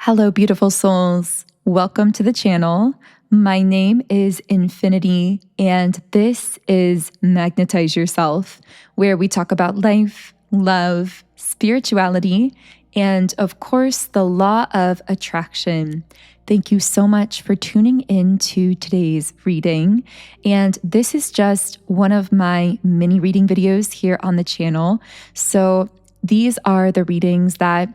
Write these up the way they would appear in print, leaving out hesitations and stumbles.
Hello, beautiful souls. Welcome to the channel. My name is Infinity, and this is Magnetize Yourself, where we talk about life, love, spirituality, and of course, the law of attraction. Thank you so much for tuning in to today's reading. And this is just one of my mini reading videos here on the channel. So these are the readings that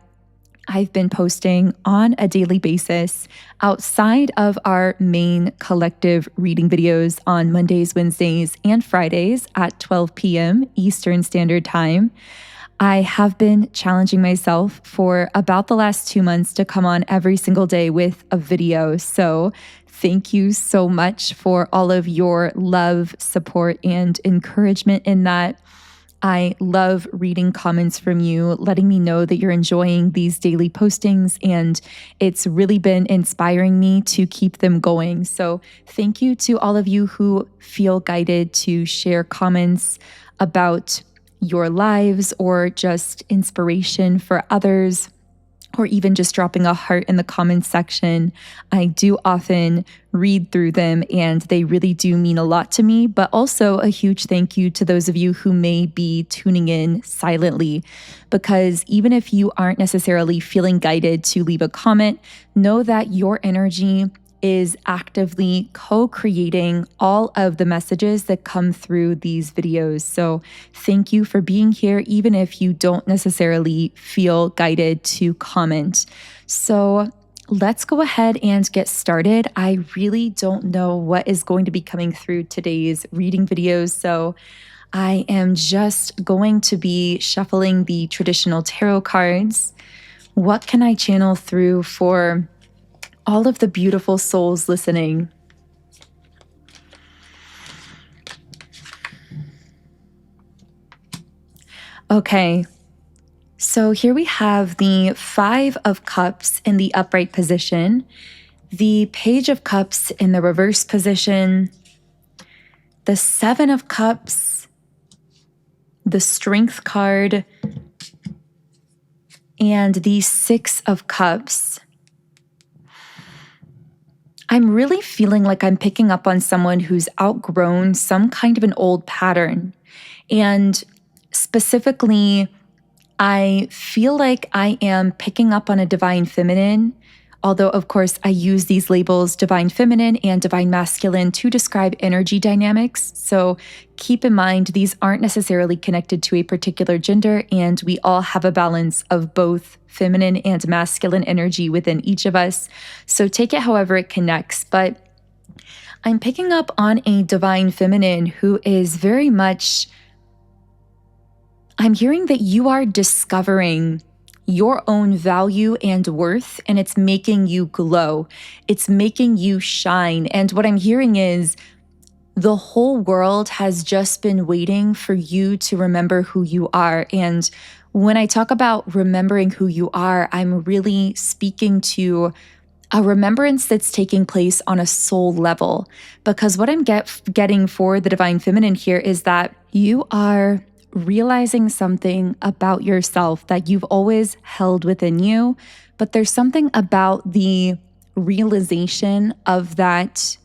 I've been posting on a daily basis outside of our main collective reading videos on Mondays, Wednesdays, and Fridays at 12 p.m. Eastern Standard Time. I have been challenging myself for about the last 2 months to come on every single day with a video. So thank you so much for all of your love, support, and encouragement in that. I love reading comments from you, letting me know that you're enjoying these daily postings, and it's really been inspiring me to keep them going. So thank you to all of you who feel guided to share comments about your lives or just inspiration for others, or even just dropping a heart in the comments section. I do often read through them and they really do mean a lot to me, but also a huge thank you to those of you who may be tuning in silently, because even if you aren't necessarily feeling guided to leave a comment, know that your energy is actively co-creating all of the messages that come through these videos. So thank you for being here, even if you don't necessarily feel guided to comment. So let's go ahead and get started. I really don't know what is going to be coming through today's reading videos, so I am just going to be shuffling the traditional tarot cards. What can I channel through for all of the beautiful souls listening? Okay, so here we have the Five of Cups in the upright position, the Page of Cups in the reverse position, the Seven of Cups, the Strength card, and the Six of Cups. I'm really feeling like I'm picking up on someone who's outgrown some kind of an old pattern. And specifically, I feel like I am picking up on a divine feminine, although of course I use these labels divine feminine and divine masculine to describe energy dynamics. So keep in mind, these aren't necessarily connected to a particular gender, and we all have a balance of both feminine and masculine energy within each of us. So take it however it connects. But I'm picking up on a divine feminine who is very much, I'm hearing that you are discovering your own value and worth, and it's making you glow. It's making you shine. And what I'm hearing is the whole world has just been waiting for you to remember who you are. And when I talk about remembering who you are, I'm really speaking to a remembrance that's taking place on a soul level. Because what I'm getting for the divine feminine here is that you are realizing something about yourself that you've always held within you, but there's something about the realization of that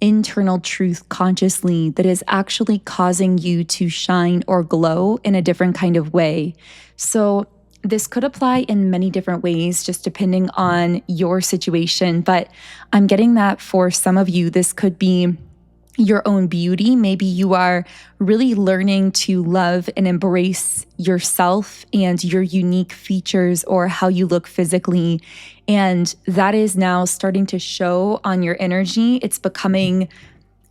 internal truth consciously that is actually causing you to shine or glow in a different kind of way. So this could apply in many different ways, just depending on your situation. But I'm getting that for some of you, this could be your own beauty. Maybe you are really learning to love and embrace yourself and your unique features or how you look physically. And that is now starting to show on your energy. It's becoming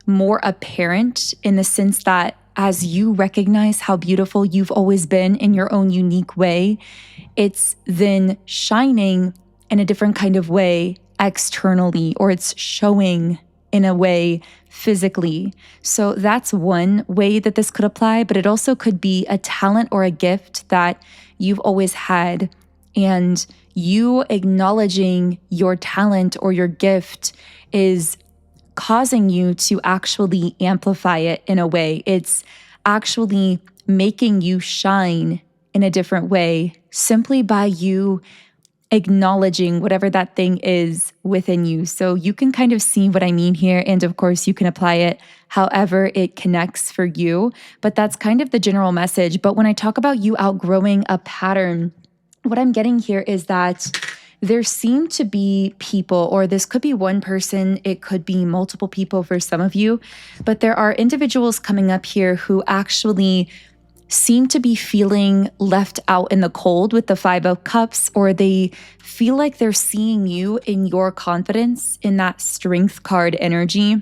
more apparent in the sense that as you recognize how beautiful you've always been in your own unique way, it's then shining in a different kind of way externally, or it's showing in a way physically. So that's one way that this could apply, but it also could be a talent or a gift that you've always had, and you acknowledging your talent or your gift is causing you to actually amplify it in a way. It's actually making you shine in a different way simply by you acknowledging whatever that thing is within you. So you can kind of see what I mean here. And of course, you can apply it however it connects for you. But that's kind of the general message. But when I talk about you outgrowing a pattern, what I'm getting here is that there seem to be people, or this could be one person, it could be multiple people for some of you, but there are individuals coming up here who actually seem to be feeling left out in the cold with the Five of Cups, or they feel like they're seeing you in your confidence, in that strength card energy,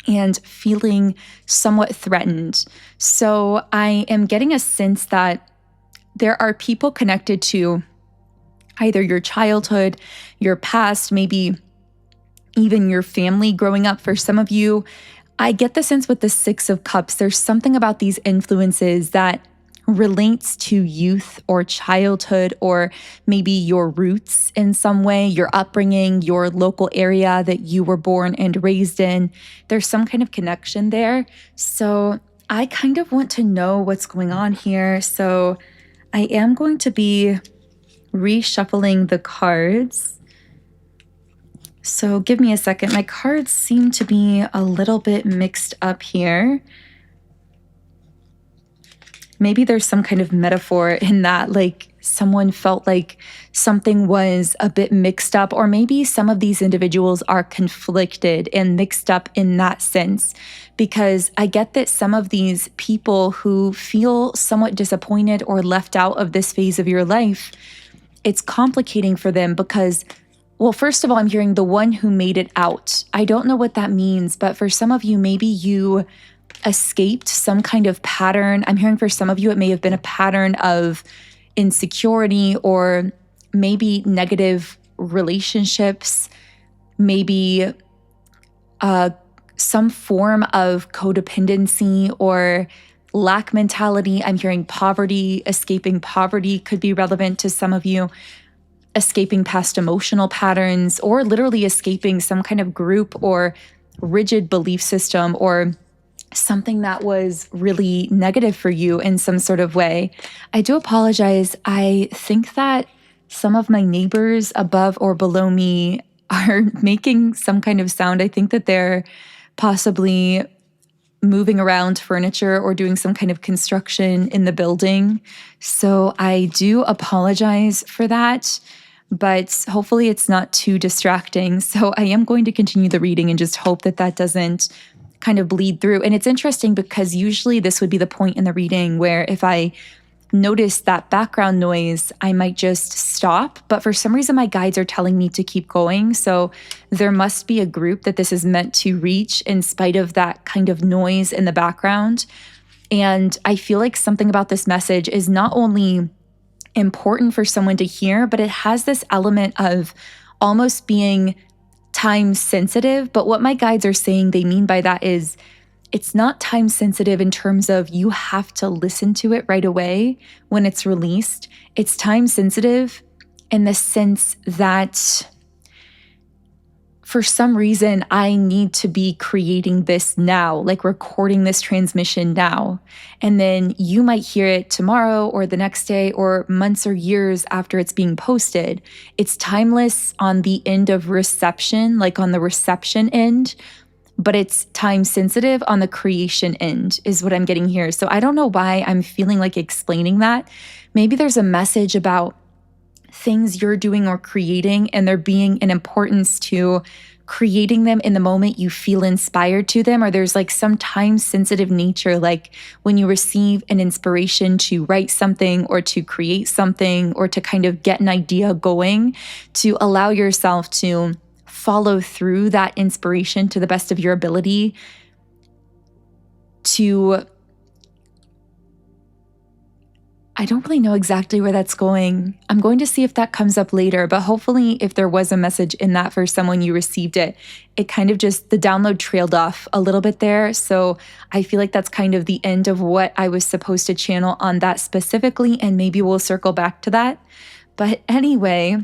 and feeling somewhat threatened. So I am getting a sense that there are people connected to either your childhood, your past, maybe even your family growing up for some of you. I get the sense with the Six of Cups, there's something about these influences that relates to youth or childhood, or maybe your roots in some way, your upbringing, your local area that you were born and raised in. There's some kind of connection there. So I kind of want to know what's going on here. So I am going to be reshuffling the cards. So give me a second. My cards seem to be a little bit mixed up here. Maybe there's some kind of metaphor in that, like someone felt like something was a bit mixed up, or maybe some of these individuals are conflicted and mixed up in that sense. Because I get that some of these people who feel somewhat disappointed or left out of this phase of your life, it's complicating for them because, well, first of all, I'm hearing the one who made it out. I don't know what that means, but for some of you, maybe you escaped some kind of pattern. I'm hearing for some of you, it may have been a pattern of insecurity, or maybe negative relationships, maybe some form of codependency or lack mentality. I'm hearing poverty, escaping poverty could be relevant to some of you. Escaping past emotional patterns, or literally escaping some kind of group or rigid belief system, or something that was really negative for you in some sort of way. I do apologize. I think that some of my neighbors above or below me are making some kind of sound. I think that they're possibly moving around furniture or doing some kind of construction in the building. So I do apologize for that. But hopefully it's not too distracting. So I am going to continue the reading and just hope that that doesn't kind of bleed through. And it's interesting because usually this would be the point in the reading where if I notice that background noise, I might just stop. But for some reason, my guides are telling me to keep going. So there must be a group that this is meant to reach in spite of that kind of noise in the background. And I feel like something about this message is not only important for someone to hear, but it has this element of almost being time sensitive. But what my guides are saying they mean by that is it's not time sensitive in terms of you have to listen to it right away when it's released. It's time sensitive in the sense that for some reason, I need to be creating this now, like recording this transmission now. And then you might hear it tomorrow or the next day or months or years after it's being posted. It's timeless on the end of reception, like on the reception end, but it's time sensitive on the creation end is what I'm getting here. So I don't know why I'm feeling like explaining that. Maybe there's a message about things you're doing or creating, and there being an importance to creating them in the moment you feel inspired to them, or there's like some time sensitive nature, like when you receive an inspiration to write something or to create something or to kind of get an idea going, to allow yourself to follow through that inspiration to the best of your ability, to I don't really know exactly where that's going. I'm going to see if that comes up later, but hopefully if there was a message in that for someone, you received it. It kind of just, the download trailed off a little bit there. So I feel like that's kind of the end of what I was supposed to channel on that specifically, and maybe we'll circle back to that. But anyway,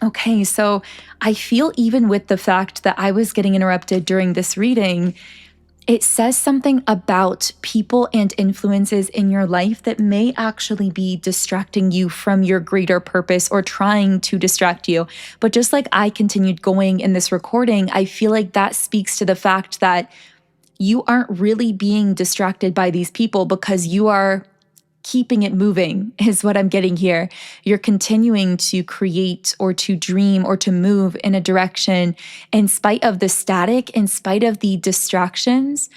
okay, so I feel even with the fact that I was getting interrupted during this reading, it says something about people and influences in your life that may actually be distracting you from your greater purpose or trying to distract you. But just like I continued going in this recording, I feel like that speaks to the fact that you aren't really being distracted by these people because you are keeping it moving, is what I'm getting here. You're continuing to create or to dream or to move in a direction in spite of the static, in spite of the distractions.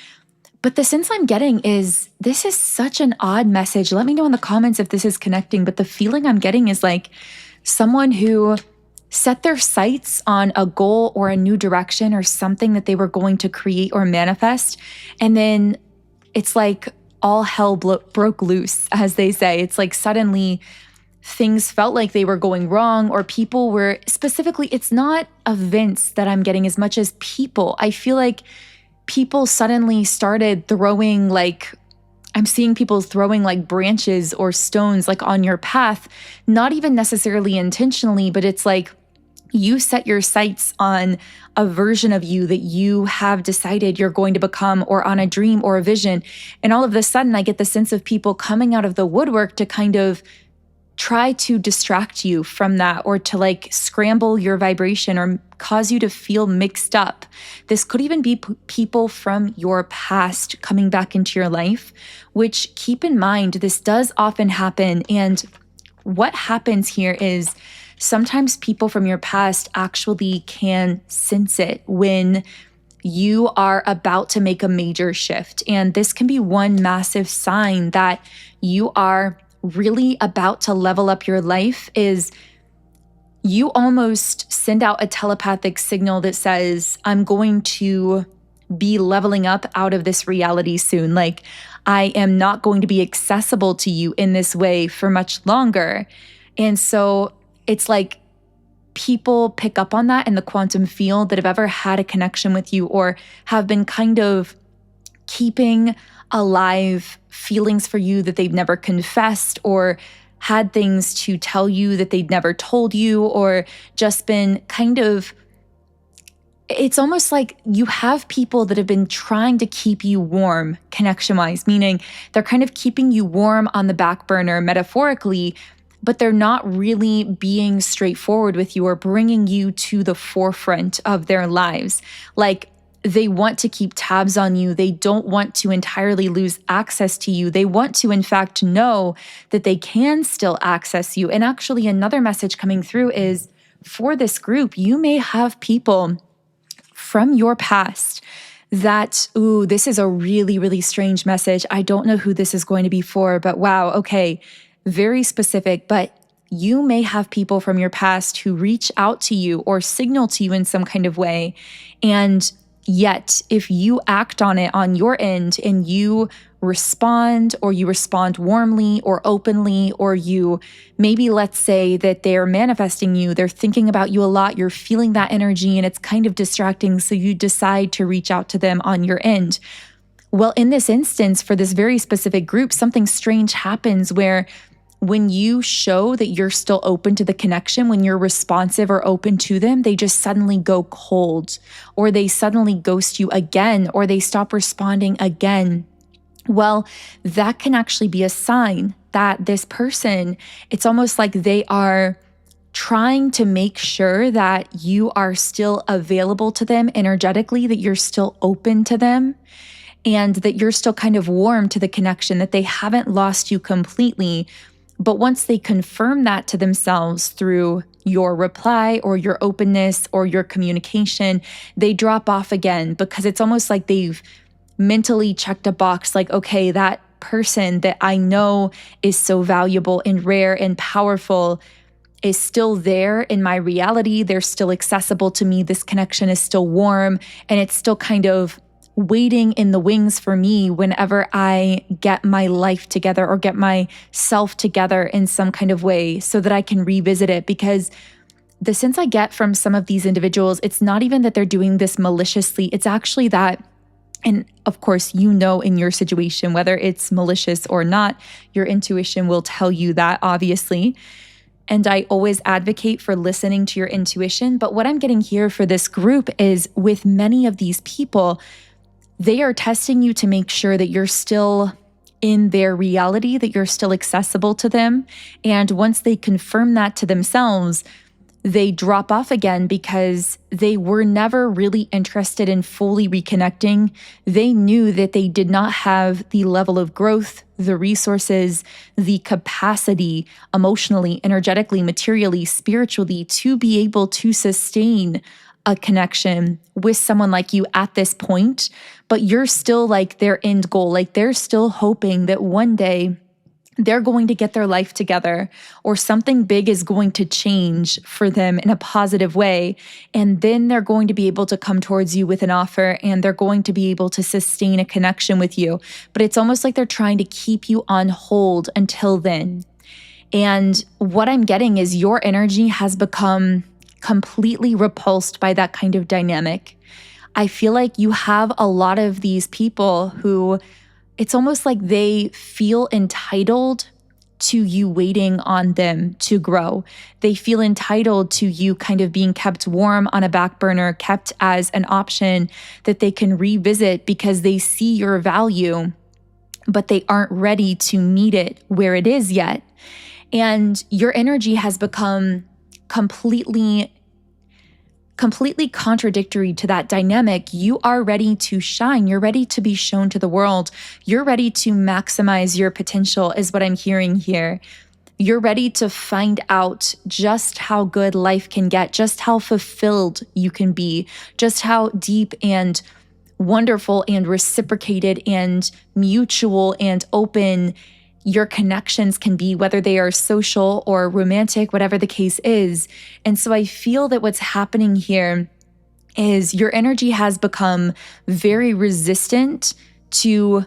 But the sense I'm getting is this is such an odd message. Let me know in the comments if this is connecting. But the feeling I'm getting is like someone who set their sights on a goal or a new direction or something that they were going to create or manifest. And then it's like all hell broke loose, as they say. It's like suddenly things felt like they were going wrong, or people were specifically, it's not events that I'm getting as much as people. I feel like people suddenly started throwing I'm seeing people throwing like branches or stones like on your path, not even necessarily intentionally, but it's like you set your sights on a version of you that you have decided you're going to become, or on a dream or a vision. And all of a sudden, I get the sense of people coming out of the woodwork to kind of try to distract you from that, or to like scramble your vibration or cause you to feel mixed up. This could even be people from your past coming back into your life, which, keep in mind, this does often happen. And what happens here is sometimes people from your past actually can sense it when you are about to make a major shift. And this can be one massive sign that you are really about to level up your life. Is you almost send out a telepathic signal that says, I'm going to be leveling up out of this reality soon. Like, I am not going to be accessible to you in this way for much longer. And so it's like people pick up on that in the quantum field that have ever had a connection with you, or have been kind of keeping alive feelings for you that they've never confessed, or had things to tell you that they'd never told you, or just been kind of, it's almost like you have people that have been trying to keep you warm connection-wise, meaning they're kind of keeping you warm on the back burner metaphorically, but they're not really being straightforward with you or bringing you to the forefront of their lives. Like, they want to keep tabs on you. They don't want to entirely lose access to you. They want to, in fact, know that they can still access you. And actually, another message coming through is, for this group, you may have people from your past that, ooh, this is a really, really strange message. I don't know who this is going to be for, but wow, okay, very specific. But you may have people from your past who reach out to you or signal to you in some kind of way. And yet, if you act on it on your end and you respond, or you respond warmly or openly, or you maybe, let's say that they're manifesting you, they're thinking about you a lot, you're feeling that energy and it's kind of distracting, so you decide to reach out to them on your end. Well, in this instance, for this very specific group, something strange happens where when you show that you're still open to the connection, when you're responsive or open to them, they just suddenly go cold, or they suddenly ghost you again, or they stop responding again. Well, that can actually be a sign that this person, it's almost like they are trying to make sure that you are still available to them energetically, that you're still open to them, and that you're still kind of warm to the connection, that they haven't lost you completely. But once they confirm that to themselves through your reply or your openness or your communication, they drop off again, because it's almost like they've mentally checked a box, like, okay, that person that I know is so valuable and rare and powerful is still there in my reality. They're still accessible to me. This connection is still warm, and it's still kind of waiting in the wings for me whenever I get my life together or get myself together in some kind of way, so that I can revisit it. Because the sense I get from some of these individuals, it's not even that they're doing this maliciously. It's actually that, and of course, you know, in your situation, whether it's malicious or not, your intuition will tell you that, obviously. And I always advocate for listening to your intuition. But what I'm getting here for this group is, with many of these people, they are testing you to make sure that you're still in their reality, that you're still accessible to them. And once they confirm that to themselves, they drop off again because they were never really interested in fully reconnecting. They knew that they did not have the level of growth, the resources, the capacity emotionally, energetically, materially, spiritually to be able to sustain a connection with someone like you at this point. But you're still like their end goal. Like they're still hoping that one day they're going to get their life together or something big is going to change for them in a positive way. And then they're going to be able to come towards you with an offer and they're going to be able to sustain a connection with you. But it's almost like they're trying to keep you on hold until then. And what I'm getting is your energy has become completely repulsed by that kind of dynamic. I feel like you have a lot of these people who it's almost like they feel entitled to you waiting on them to grow. They feel entitled to you kind of being kept warm on a back burner, kept as an option that they can revisit because they see your value, but they aren't ready to meet it where it is yet. And your energy has become completely contradictory to that dynamic. You are ready to shine. You're ready to be shown to the world. You're ready to maximize your potential, is what I'm hearing here. You're ready to find out just how good life can get, just how fulfilled you can be, just how deep and wonderful and reciprocated and mutual and open your connections can be, whether they are social or romantic, whatever the case is. And so I feel that what's happening here is your energy has become very resistant to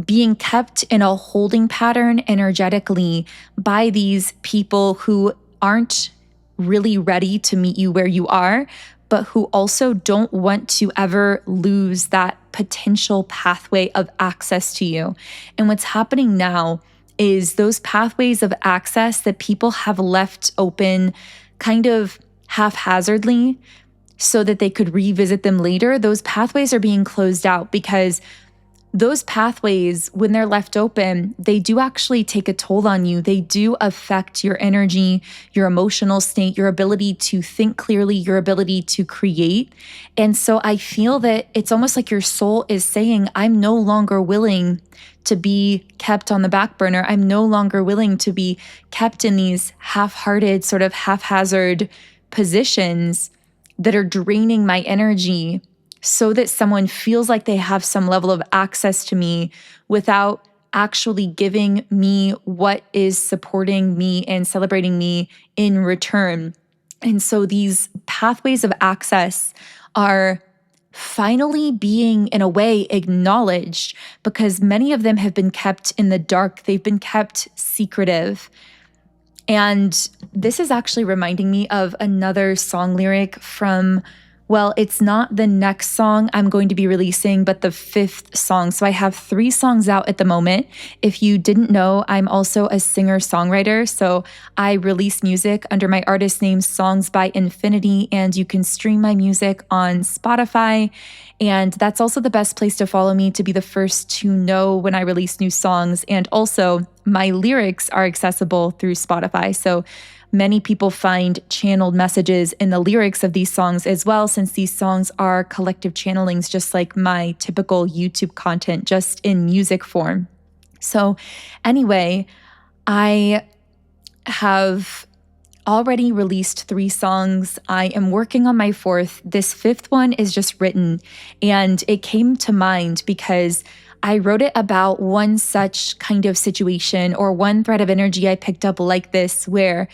being kept in a holding pattern energetically by these people who aren't really ready to meet you where you are, but who also don't want to ever lose that potential pathway of access to you. And what's happening now is those pathways of access that people have left open kind of haphazardly so that they could revisit them later, those pathways are being closed out because those pathways, when they're left open, they do actually take a toll on you. They do affect your energy, your emotional state, your ability to think clearly, your ability to create. And so I feel that it's almost like your soul is saying, I'm no longer willing to be kept on the back burner. I'm no longer willing to be kept in these half-hearted, sort of haphazard positions that are draining my energy so that someone feels like they have some level of access to me without actually giving me what is supporting me and celebrating me in return. And so these pathways of access are finally being, in a way, acknowledged because many of them have been kept in the dark. They've been kept secretive. And this is actually reminding me of another song lyric from, well, it's not the next song I'm going to be releasing, but the 5th song. So I have 3 songs out at the moment. If you didn't know, I'm also a singer-songwriter. So I release music under my artist name, Songs by Infinity, and you can stream my music on Spotify. And that's also the best place to follow me to be the first to know when I release new songs. And also, my lyrics are accessible through Spotify. So many people find channeled messages in the lyrics of these songs as well, since these songs are collective channelings, just like my typical YouTube content, just in music form. So anyway, I have already released 3 songs. I am working on my 4th. This 5th one is just written, and it came to mind because I wrote it about one such kind of situation or one thread of energy I picked up like this, where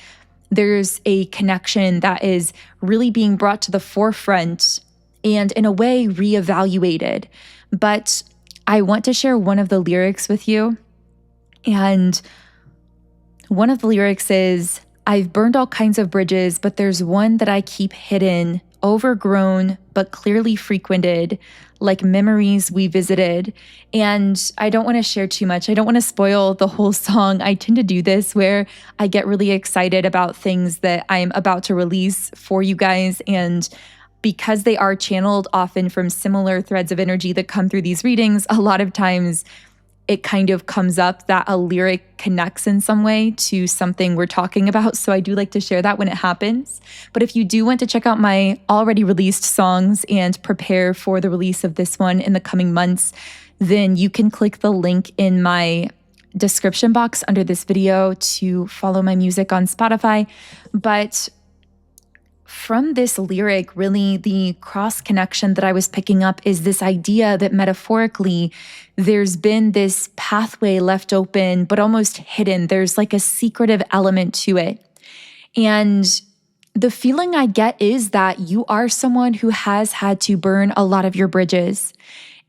there's a connection that is really being brought to the forefront and in a way reevaluated. But I want to share one of the lyrics with you. And one of the lyrics is, I've burned all kinds of bridges, but there's one that I keep hidden, overgrown, but clearly frequented, like memories we visited. And I don't want to share too much. I don't want to spoil the whole song. I tend to do this where I get really excited about things that I'm about to release for you guys. And because they are channeled often from similar threads of energy that come through these readings, a lot of times it kind of comes up that a lyric connects in some way to something we're talking about. So I do like to share that when it happens. But if you do want to check out my already released songs and prepare for the release of this one in the coming months, then you can click the link in my description box under this video to follow my music on Spotify. But from this lyric, really the cross connection that I was picking up is this idea that metaphorically there's been this pathway left open, but almost hidden. There's like a secretive element to it. And the feeling I get is that you are someone who has had to burn a lot of your bridges.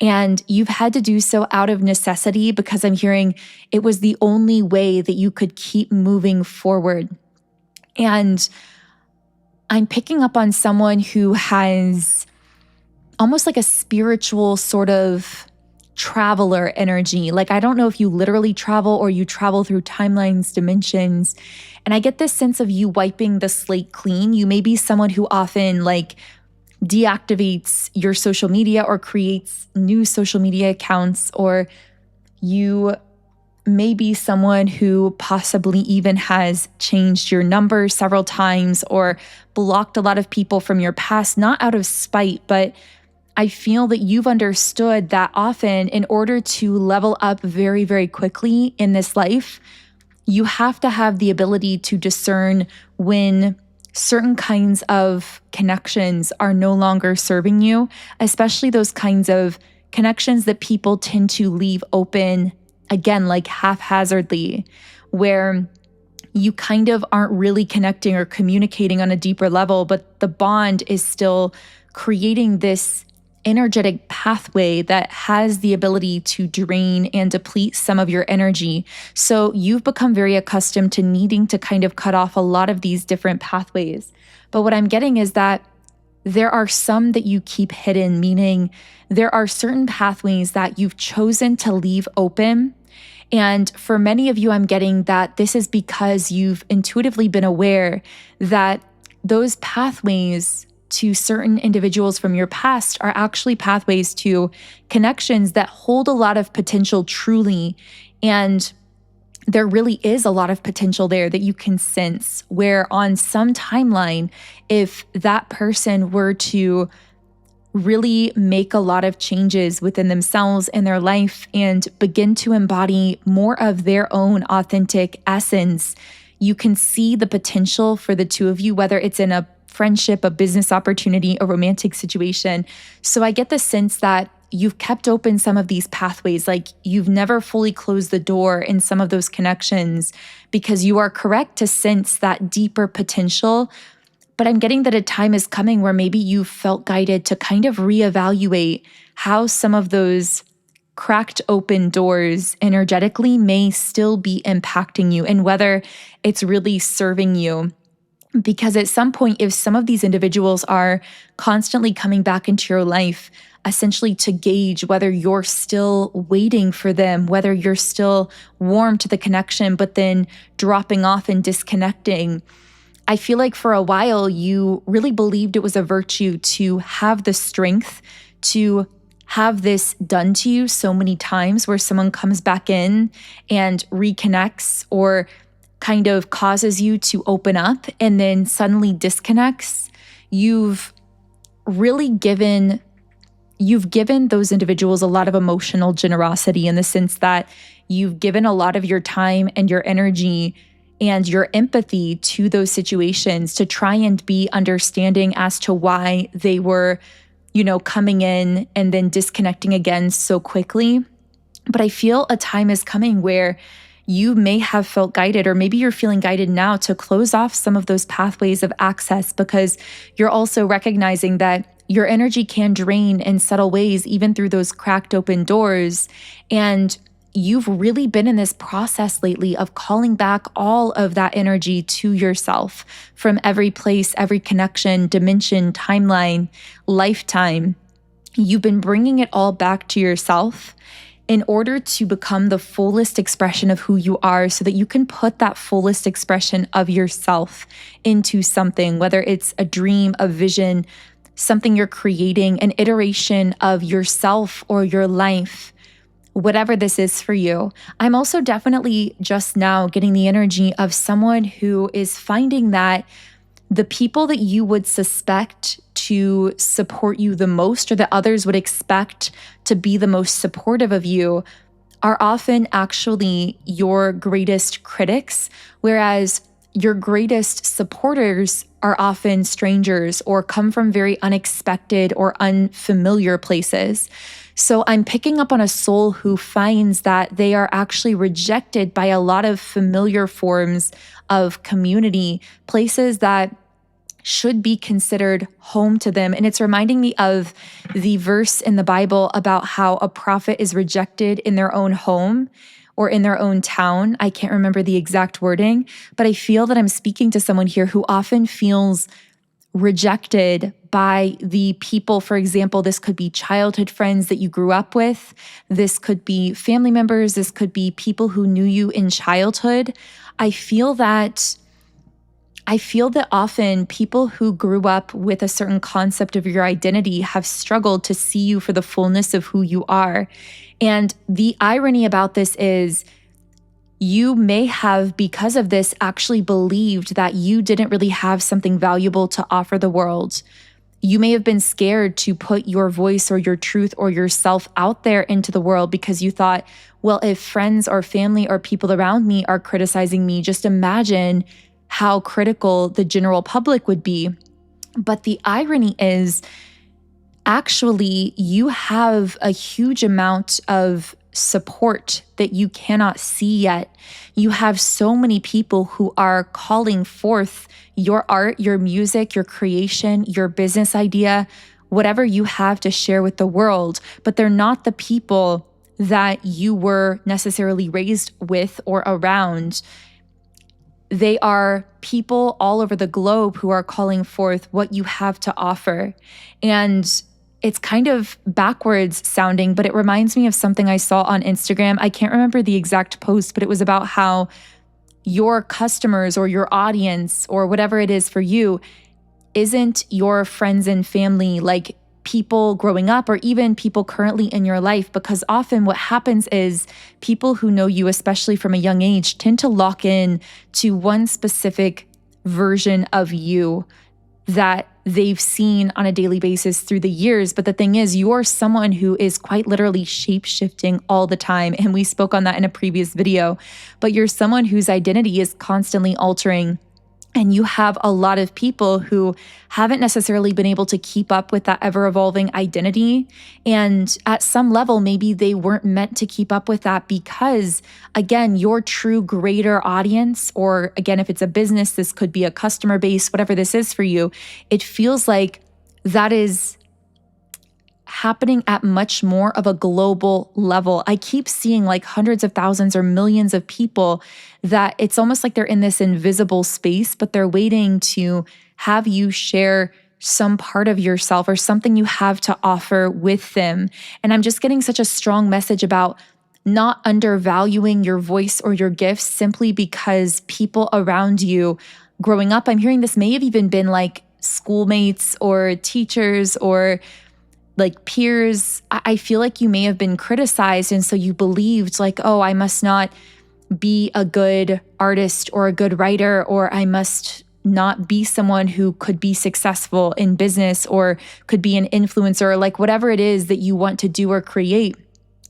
And you've had to do so out of necessity because I'm hearing it was the only way that you could keep moving forward. And I'm picking up on someone who has almost like a spiritual sort of traveler energy. Like, I don't know if you literally travel or you travel through timelines, dimensions. And I get this sense of you wiping the slate clean. You may be someone who often like deactivates your social media or creates new social media accounts, or you may be someone who possibly even has changed your number several times or blocked a lot of people from your past, not out of spite, but I feel that you've understood that often in order to level up very, very quickly in this life, you have to have the ability to discern when certain kinds of connections are no longer serving you, especially those kinds of connections that people tend to leave open, again, like haphazardly, where you kind of aren't really connecting or communicating on a deeper level, but the bond is still creating this energetic pathway that has the ability to drain and deplete some of your energy. So you've become very accustomed to needing to kind of cut off a lot of these different pathways. But what I'm getting is that there are some that you keep hidden, meaning there are certain pathways that you've chosen to leave open. And for many of you, I'm getting that this is because you've intuitively been aware that those pathways to certain individuals from your past are actually pathways to connections that hold a lot of potential truly. And there really is a lot of potential there that you can sense, where on some timeline, if that person were to really make a lot of changes within themselves and their life and begin to embody more of their own authentic essence, you can see the potential for the two of you, whether it's in a friendship, a business opportunity, a romantic situation. So I get the sense that you've kept open some of these pathways, like you've never fully closed the door in some of those connections because you are correct to sense that deeper potential. But I'm getting that a time is coming where maybe you felt guided to kind of reevaluate how some of those cracked open doors energetically may still be impacting you and whether it's really serving you. Because at some point, if some of these individuals are constantly coming back into your life, essentially to gauge whether you're still waiting for them, whether you're still warm to the connection, but then dropping off and disconnecting, I feel like for a while you really believed it was a virtue to have the strength to have this done to you so many times, where someone comes back in and reconnects or kind of causes you to open up and then suddenly disconnects. You've given those individuals a lot of emotional generosity in the sense that you've given a lot of your time and your energy and your empathy to those situations to try and be understanding as to why they were, coming in and then disconnecting again so quickly. But I feel a time is coming where you may have felt guided, or maybe you're feeling guided now to close off some of those pathways of access, because you're also recognizing that your energy can drain in subtle ways, even through those cracked open doors. And you've really been in this process lately of calling back all of that energy to yourself from every place, every connection, dimension, timeline, lifetime. You've been bringing it all back to yourself in order to become the fullest expression of who you are, so that you can put that fullest expression of yourself into something, whether it's a dream, a vision, something you're creating, an iteration of yourself or your life, whatever this is for you. I'm also definitely just now getting the energy of someone who is finding that the people that you would suspect to support you the most, or that others would expect to be the most supportive of you, are often actually your greatest critics, whereas your greatest supporters are often strangers or come from very unexpected or unfamiliar places. So I'm picking up on a soul who finds that they are actually rejected by a lot of familiar forms of community, places that should be considered home to them. And it's reminding me of the verse in the Bible about how a prophet is rejected in their own home or in their own town. I can't remember the exact wording, but I feel that I'm speaking to someone here who often feels rejected by the people. For example, this could be childhood friends that you grew up with. This could be family members. This could be people who knew you in childhood. I feel that often people who grew up with a certain concept of your identity have struggled to see you for the fullness of who you are. And the irony about this is you may have, because of this, actually believed that you didn't really have something valuable to offer the world. You may have been scared to put your voice or your truth or yourself out there into the world because you thought, well, if friends or family or people around me are criticizing me, just imagine how critical the general public would be. But the irony is, actually, you have a huge amount of support that you cannot see yet. You have so many people who are calling forth your art, your music, your creation, your business idea, whatever you have to share with the world, but they're not the people that you were necessarily raised with or around. They are people all over the globe who are calling forth what you have to offer. And it's kind of backwards sounding, but it reminds me of something I saw on Instagram. I can't remember the exact post, but it was about how your customers or your audience or whatever it is for you isn't your friends and family, like people growing up or even people currently in your life. Because often what happens is people who know you, especially from a young age, tend to lock in to one specific version of you that they've seen on a daily basis through the years. But the thing is, you're someone who is quite literally shape-shifting all the time. And we spoke on that in a previous video. But you're someone whose identity is constantly altering. And you have a lot of people who haven't necessarily been able to keep up with that ever-evolving identity. And at some level, maybe they weren't meant to keep up with that because, again, your true greater audience, or again, if it's a business, this could be a customer base, whatever this is for you, it feels like that is happening at much more of a global level. I keep seeing like hundreds of thousands or millions of people that it's almost like they're in this invisible space, but they're waiting to have you share some part of yourself or something you have to offer with them. And I'm just getting such a strong message about not undervaluing your voice or your gifts simply because people around you growing up, I'm hearing this may have even been like schoolmates or teachers or like peers. I feel like you may have been criticized. And so you believed like, oh, I must not be a good artist or a good writer, or I must not be someone who could be successful in business or could be an influencer, or like whatever it is that you want to do or create.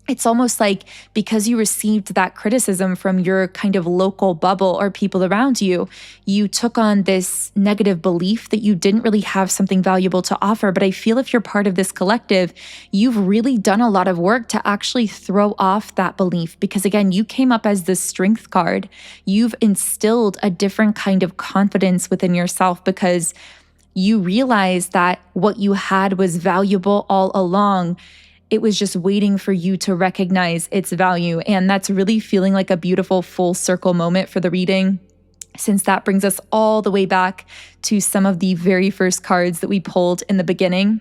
It's almost like because you received that criticism from your kind of local bubble or people around you, you took on this negative belief that you didn't really have something valuable to offer. But I feel if you're part of this collective, you've really done a lot of work to actually throw off that belief. Because again, you came up as the strength card. You've instilled a different kind of confidence within yourself because you realized that what you had was valuable all along. It was just waiting for you to recognize its value. And that's really feeling like a beautiful full circle moment for the reading, since that brings us all the way back to some of the very first cards that we pulled in the beginning.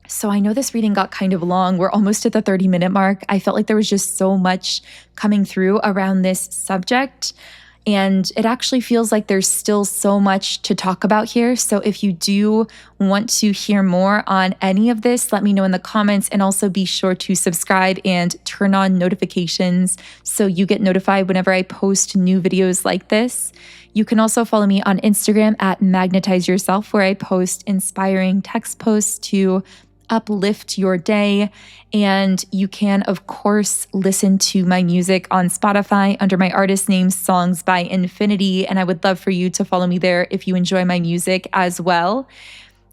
So I know this reading got kind of long. We're almost at the 30-minute mark. I felt like there was just so much coming through around this subject. And it actually feels like there's still so much to talk about here. So if you do want to hear more on any of this, let me know in the comments, and also be sure to subscribe and turn on notifications so you get notified whenever I post new videos like this. You can also follow me on Instagram at Magnetize Yourself, where I post inspiring text posts to uplift your day. And you can, of course, listen to my music on Spotify under my artist name, Songs by Infinity. And I would love for you to follow me there if you enjoy my music as well.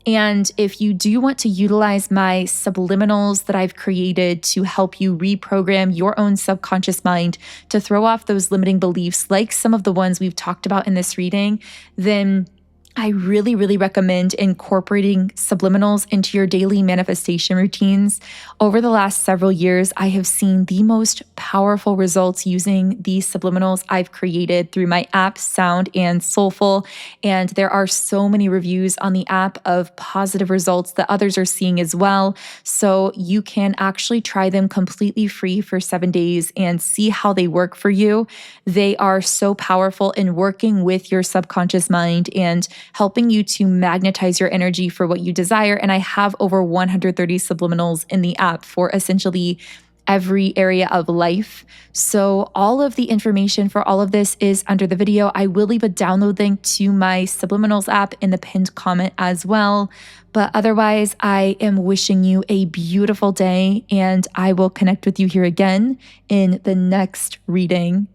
And if you do want to utilize my subliminals that I've created to help you reprogram your own subconscious mind to throw off those limiting beliefs, like some of the ones we've talked about in this reading, then I really, really recommend incorporating subliminals into your daily manifestation routines. Over the last several years, I have seen the most powerful results using these subliminals I've created through my app, Sound and Soulful. And there are so many reviews on the app of positive results that others are seeing as well. So you can actually try them completely free for 7 days and see how they work for you. They are so powerful in working with your subconscious mind and helping you to magnetize your energy for what you desire. And I have over 130 subliminals in the app for essentially every area of life. So all of the information for all of this is under the video. I will leave a download link to my subliminals app in the pinned comment as well. But otherwise, I am wishing you a beautiful day, and I will connect with you here again in the next reading.